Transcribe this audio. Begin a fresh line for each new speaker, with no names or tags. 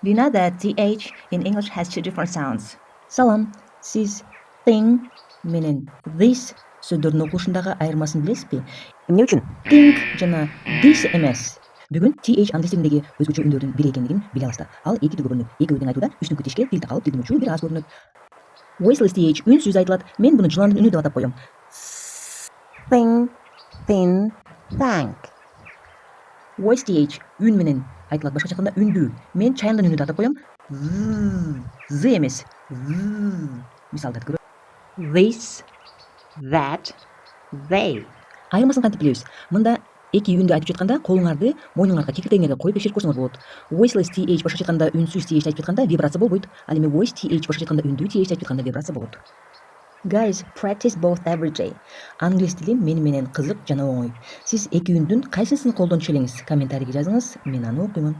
Do you know that th in English has two different sounds? Салам, сиз thing менен this сөздөрдүн окулушундагы айырмасын билесизби?
Эмне үчүн?
Think жана this эмес. Бүгүн th англис тилиндеги өзгөчө үндөрдүн бири экендигин биле аласыздар. Ал эки түргө бөлүнөт. Экөөдүн айтууда үстүңкү тишке тил такалып тилдин учу бир аз көрүнөт. Voiceless th үнсүз айтылат. Мен буну жыландын үнү деп атап коем.
Thing, thin, thank.
Voice th үн менен айтылат. Башкача айтканда үндүү. Мен чаяндын үнү деп атап коем. Z эмес. Мисалдарды көрөбүз.
This, that, they.
Айырмасын кантип билебиз? Мында эки үндү айтып жатканда колуңарды мойнуңарга, кирпиктериңерге коюп текшерип көрсөңөр болот. Voiceless th башкача айтканда үнсүз th айтып жатканда вибрация болбойт. Ал эми voice th башкача айтканда үндүү th айтып жатканда вибрация болот. Guys, practice both every day. Англис тили менен кызык жана оңой. Сиз эки үндүн кайсысын колдончу элеңиз? Комментарийге жазыңыз, мен аны окуймун.